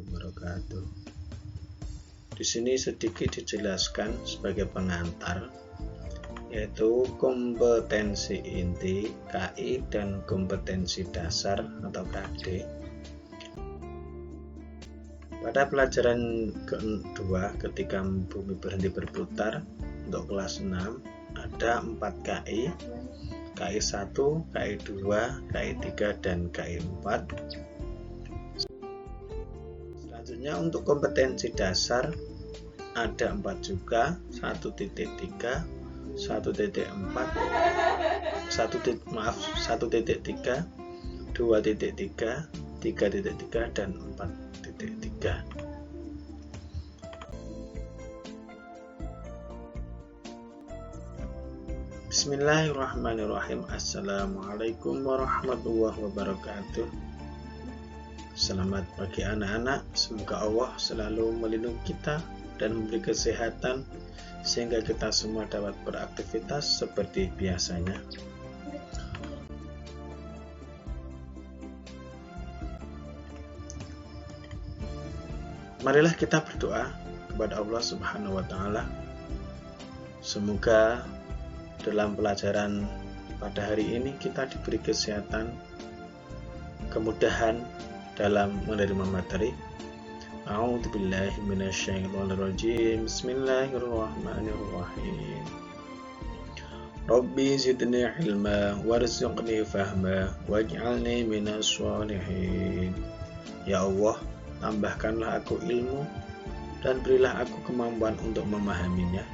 wabarakatuh. Di sini sedikit dijelaskan sebagai pengantar, yaitu kompetensi inti KI dan kompetensi dasar atau KD. Pada pelajaran kedua ketika bumi berhenti berputar untuk kelas 6 ada 4 KI, KI 1, KI 2, KI 3, dan KI 4. Selanjutnya untuk kompetensi dasar ada 4 juga, 1.3, 1.4, 1.3, 2.3, 3.3, dan 4.3. Bismillahirrahmanirrahim. Assalamualaikum warahmatullahi wabarakatuh. Selamat pagi anak-anak. Semoga Allah selalu melindungi kita dan memberi kesehatan sehingga kita semua dapat beraktivitas seperti biasanya. Marilah kita berdoa kepada Allah Subhanahu wa taala. Semoga dalam pelajaran pada hari ini kita diberi kesehatan, kemudahan dalam menerima materi. A'udzubillahi minasyaitonirrajim. Bismillahirrahmanirrahim. Rabbi zidni ilma warzuqni fahma waj'alni minas sholihin. Ya Allah, tambahkanlah aku ilmu dan berilah aku kemampuan untuk memahaminya,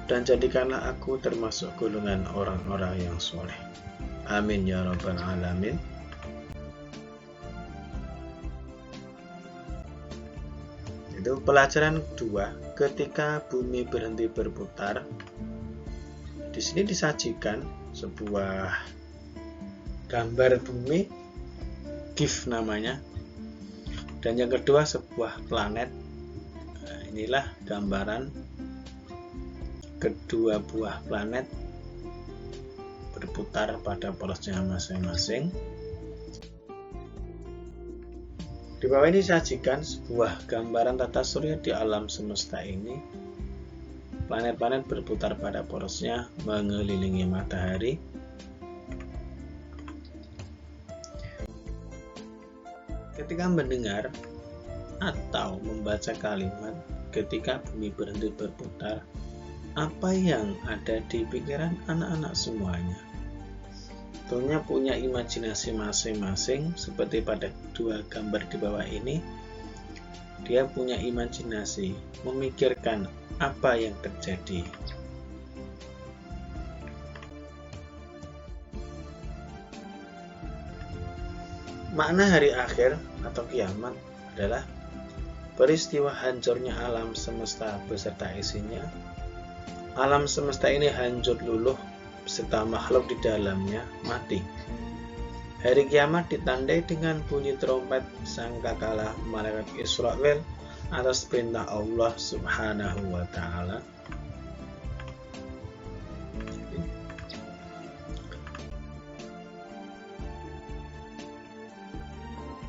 dan jadikanlah aku termasuk golongan orang-orang yang soleh. Amin ya rabbal alamin. Itu pelajaran kedua ketika bumi berhenti berputar. Di sini disajikan sebuah gambar bumi, GIF namanya, dan yang kedua sebuah planet. Nah, inilah gambaran kedua buah planet berputar pada porosnya masing-masing. Di bawah ini disajikan sebuah gambaran tata surya di alam semesta ini. Planet-planet berputar pada porosnya mengelilingi matahari. Ketika mendengar atau membaca kalimat ketika bumi berhenti berputar, apa yang ada di pikiran anak-anak semuanya? Tentunya punya imajinasi masing-masing, seperti pada dua gambar di bawah ini. Dia punya imajinasi, memikirkan apa yang terjadi. Makna hari akhir atau kiamat adalah peristiwa hancurnya alam semesta beserta isinya. Alam semesta ini hancur luluh beserta makhluk di dalamnya mati. Hari kiamat ditandai dengan bunyi trompet sangkakala malaikat Israfil atas perintah Allah Subhanahu wa taala.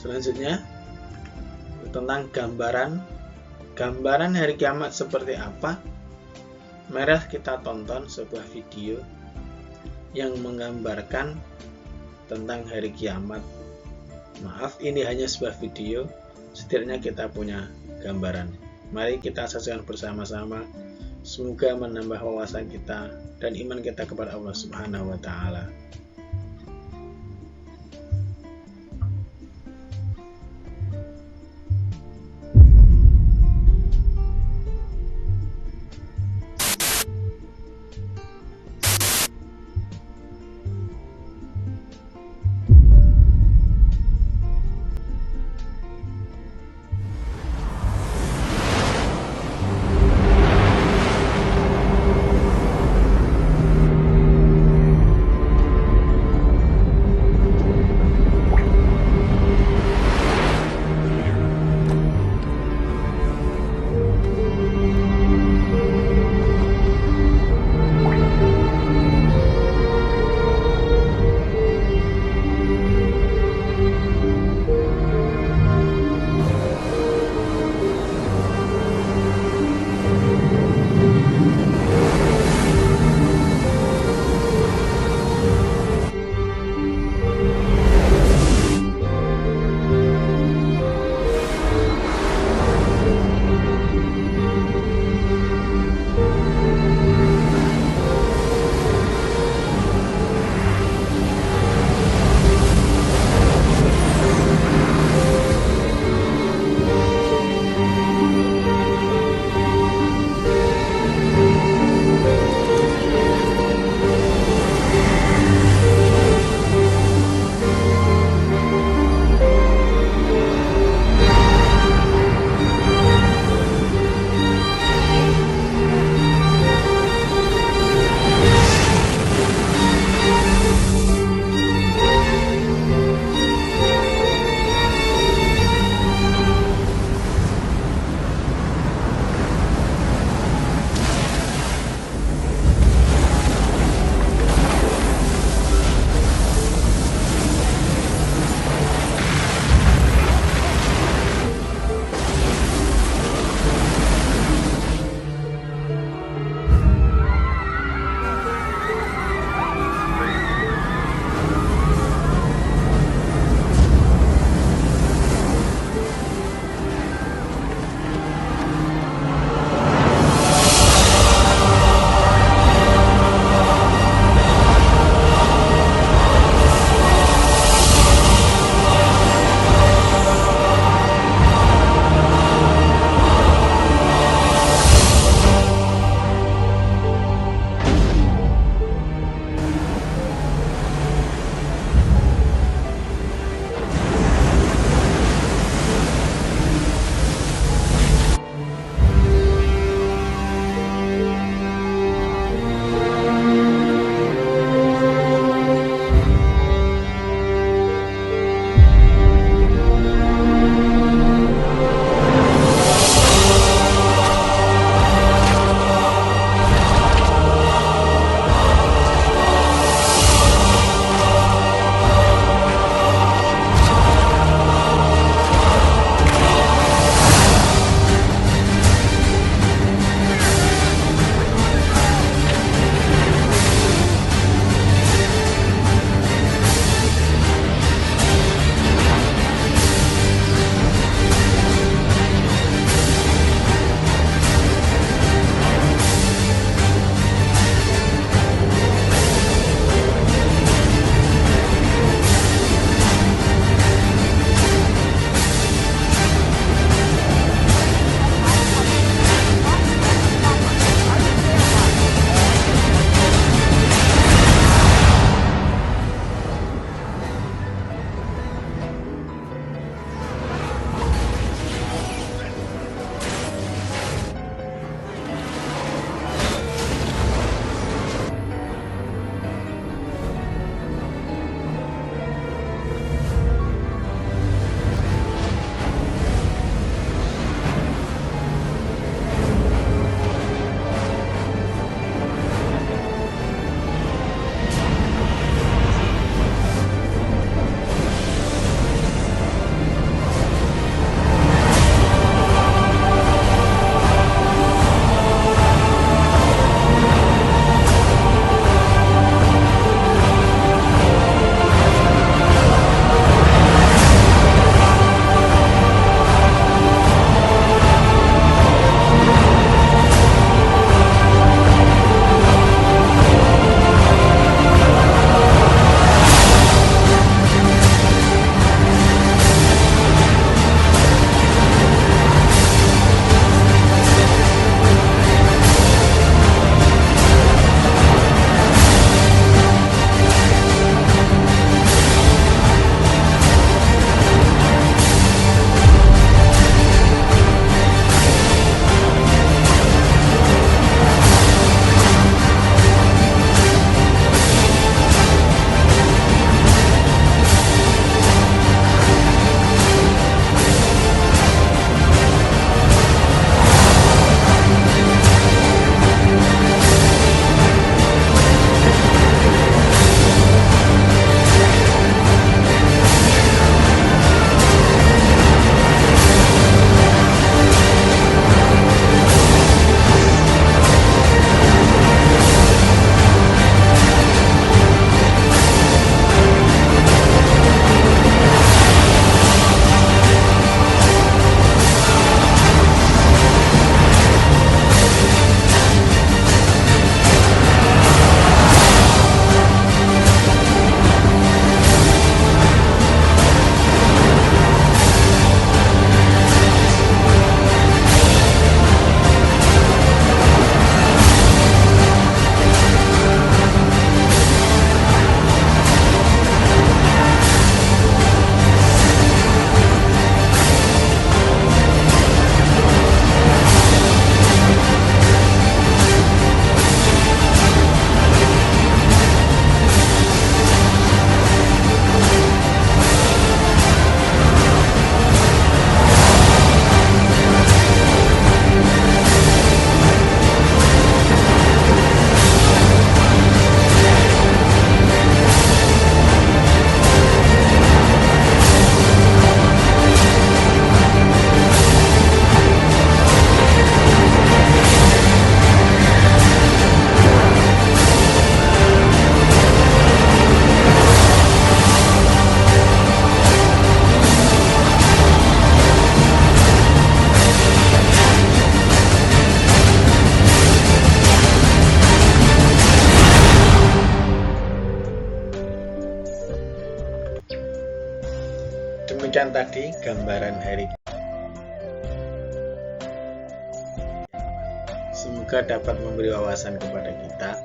Selanjutnya tentang gambaran hari kiamat seperti apa. Mari kita tonton sebuah video yang menggambarkan tentang hari kiamat. Maaf, ini hanya sebuah video, setidaknya kita punya gambaran. Mari kita saksikan bersama-sama. Semoga menambah wawasan kita dan iman kita kepada Allah Subhanahu wa taala. Demikian tadi gambaran hari. Semoga dapat memberi wawasan kepada kita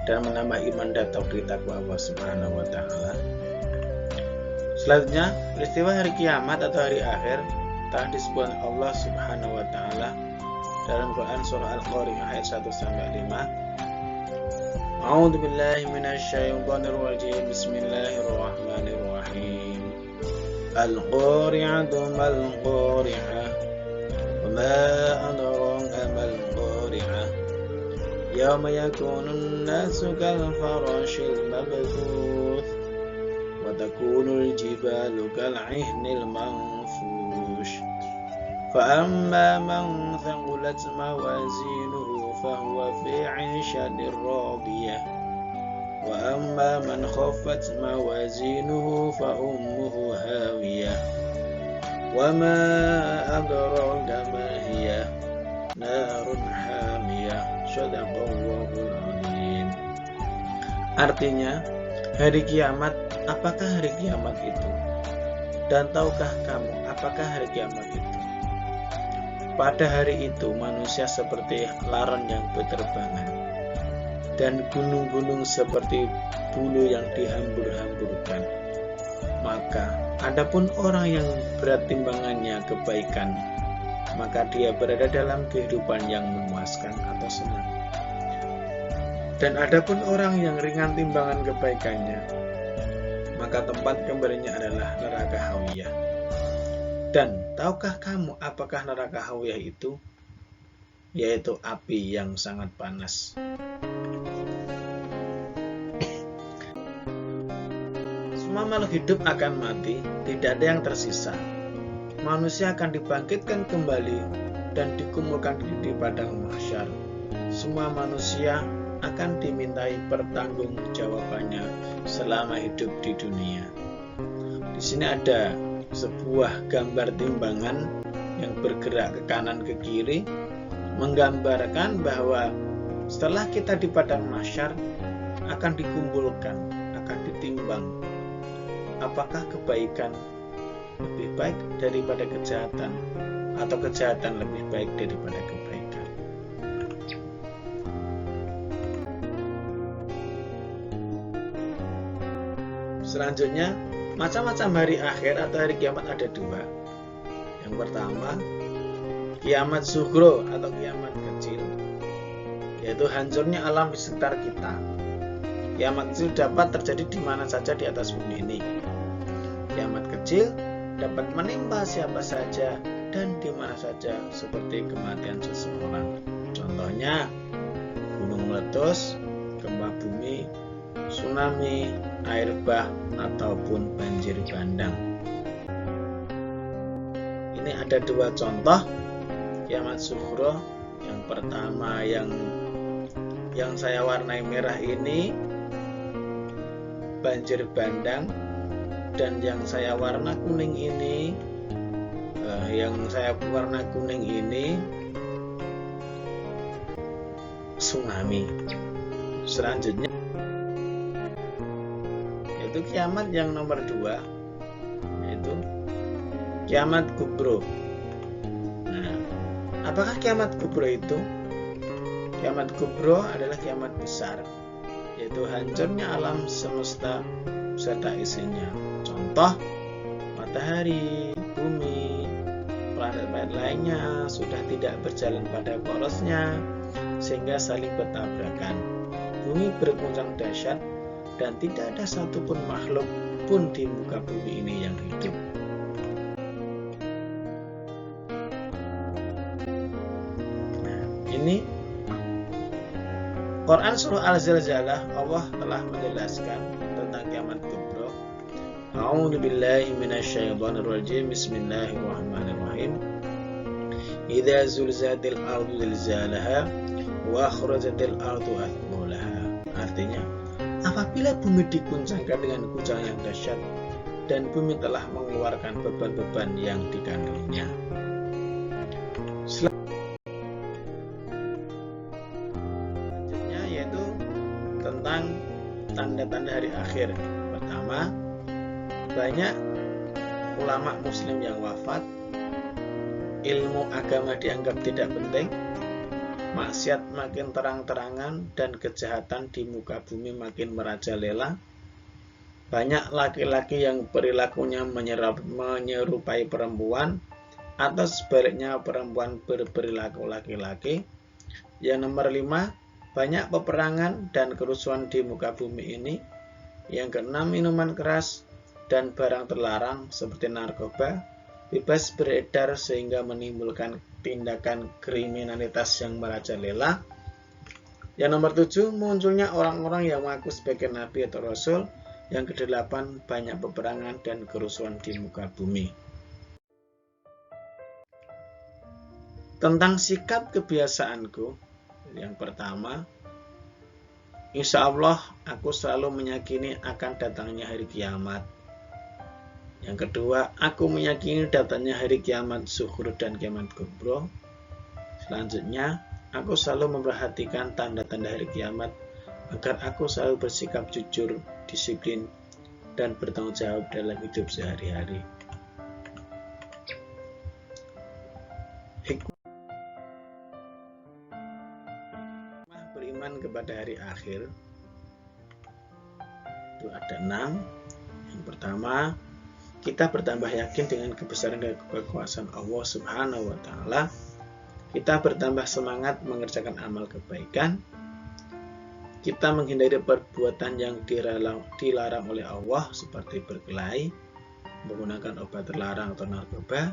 dan menambah iman dan taufik takwa Allah Subhanahu wa taala. Selanjutnya, peristiwa hari kiamat atau hari akhir telah disebut Allah Subhanahu wa taala dalam Quran surah Al-Qari'ah ayat 1 sampai 5. A'udzu billahi minasyaitonir rajim. Bismillahirrahmanirrahim. Al-Qari'atu mal-Qari'ah. Wa ma adraka mal-Qari'ah. Yawma yakunun nasu kal-farashil mabthuth. Wa takunul jibalu kal-'ihnil manfush. فأما من ثقلت موازينه فهو في عيشة راضية وأما من خفت موازينه فأمه هاوية وما أدراك ما هي نار حامية صدق الله العظيم. Artinya, hari kiamat, apakah hari kiamat itu? Dan tahukah kamu apakah hari kiamat itu? Pada hari itu manusia seperti laron yang berterbangan dan gunung-gunung seperti bulu yang dihambur-hamburkan. Maka adapun orang yang berat timbangannya kebaikan, maka dia berada dalam kehidupan yang memuaskan atau senang. Dan adapun orang yang ringan timbangan kebaikannya, maka tempat kembalinya adalah neraka hawiyah. Dan tahukah kamu apakah neraka hawiyah itu? Yaitu api yang sangat panas. Semua makhluk hidup akan mati, tidak ada yang tersisa. Manusia akan dibangkitkan kembali dan dikumpulkan di padang mahsyar. Semua manusia akan dimintai pertanggungjawabannya selama hidup di dunia. Di sini ada sebuah gambar timbangan yang bergerak ke kanan ke kiri, menggambarkan bahwa setelah kita di padang mahsyar akan dikumpulkan, akan ditimbang apakah kebaikan lebih baik daripada kejahatan atau kejahatan lebih baik daripada kebaikan. Selanjutnya, macam-macam hari akhir atau hari kiamat ada dua. Yang pertama, kiamat sughro atau kiamat kecil, yaitu hancurnya alam di sekitar kita. Kiamat kecil dapat terjadi di mana saja di atas bumi ini. Kiamat kecil dapat menimpa siapa saja dan di mana saja, seperti kematian seseorang. Contohnya, gunung meletus, gempa bumi, tsunami, air bah, ataupun banjir bandang. Ini ada dua contoh kiamat sughro. Yang pertama yang saya warnai merah ini banjir bandang, dan yang saya warna kuning ini tsunami. Selanjutnya yaitu kiamat yang nomor 2, yaitu kiamat kubro. Nah, apakah kiamat kubro itu? Kiamat kubro adalah kiamat besar, yaitu hancurnya alam semesta beserta isinya. Contoh, matahari, bumi, planet-planet lainnya sudah tidak berjalan pada porosnya sehingga saling bertabrakan. Bumi berguncang dahsyat dan tidak ada satupun makhluk pun di muka bumi ini yang hidup. Nah, ini Quran surah Al-Zalzalah, Allah telah menjelaskan tentang kiamat kubro. A'udzu billahi minasyaitonir rajim. Bismillahirrahmanirrahim. Idza zulzilatil ardu zilzalaha wa akhrajatil ardu athqalaha. Artinya, apabila bumi diguncangkan dengan guncangan yang dahsyat dan bumi telah mengeluarkan beban-beban yang dikandungnya. Selanjutnya yaitu tentang tanda-tanda hari akhir. Pertama, banyak ulama muslim yang wafat, ilmu agama dianggap tidak penting, maksiat makin terang-terangan, dan kejahatan di muka bumi makin merajalela. Banyak laki-laki yang perilakunya menyerupai perempuan, atau sebaliknya perempuan berperilaku laki-laki. Yang nomor 5, banyak peperangan dan kerusuhan di muka bumi ini. Yang keenam, minuman keras dan barang terlarang seperti narkoba bebas beredar sehingga menimbulkan tindakan kriminalitas yang merajalela. Yang nomor 7, munculnya orang-orang yang mengaku sebagai nabi atau rasul. Yang ke-8, banyak peperangan dan kerusuhan di muka bumi. Tentang sikap kebiasaanku, yang pertama, insya Allah aku selalu meyakini akan datangnya hari kiamat. Yang kedua, aku meyakini datangnya hari kiamat sughra dan kiamat kubra. Selanjutnya, aku selalu memperhatikan tanda-tanda hari kiamat agar aku selalu bersikap jujur, disiplin, dan bertanggung jawab dalam hidup sehari-hari. Hikmah beriman kepada hari akhir itu ada 6. Yang pertama, kita bertambah yakin dengan kebesaran dan kekuasaan Allah Subhanahu wa Ta'ala. Kita bertambah semangat mengerjakan amal kebaikan. Kita menghindari perbuatan yang dilarang oleh Allah seperti berkelahi, menggunakan obat terlarang atau narkoba,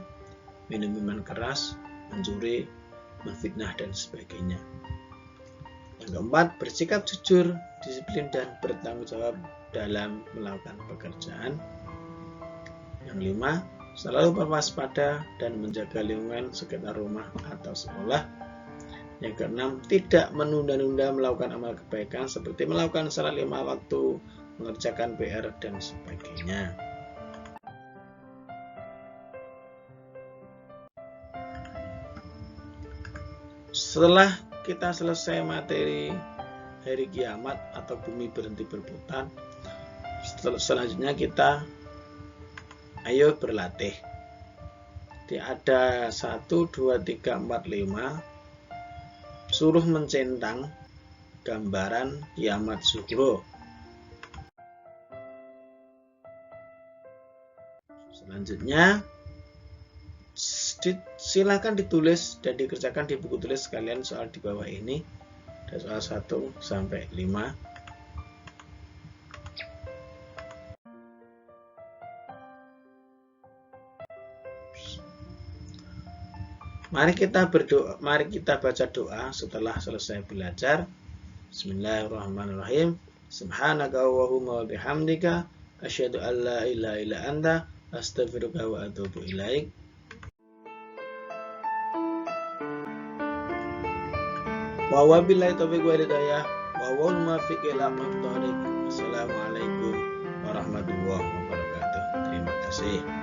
minum minuman keras, mencuri, menfitnah, dan sebagainya. Yang keempat, bersikap jujur, disiplin, dan bertanggung jawab dalam melakukan pekerjaan. Yang 5, selalu berwaspada dan menjaga lingkungan sekitar rumah atau sekolah. Yang ke-6, tidak menunda-nunda melakukan amal kebaikan seperti melakukan salat 5 waktu, mengerjakan PR, dan sebagainya. Setelah kita selesai materi hari kiamat atau bumi berhenti berputar, selanjutnya kita ayo berlatih. Ada 1, 2, 3, 4, 5. Suruh mencentang gambaran kiamat sughra. Selanjutnya, silakan ditulis dan dikerjakan di buku tulis kalian soal di bawah ini. Ada soal 1 sampai 5. Mari kita berdoa, mari kita baca doa setelah selesai belajar. Bismillahirrahmanirrahim. Subhanaka Allahumma wa bihamdika asyhadu an la ilaha illa anta astaghfiruka wa atubu ilaik. Wa wabillahi taufiq wal hidayah wa wal muwaffiq ila aqwamit thoriq. Wassalamualaikum warahmatullahi wabarakatuh. Terima kasih.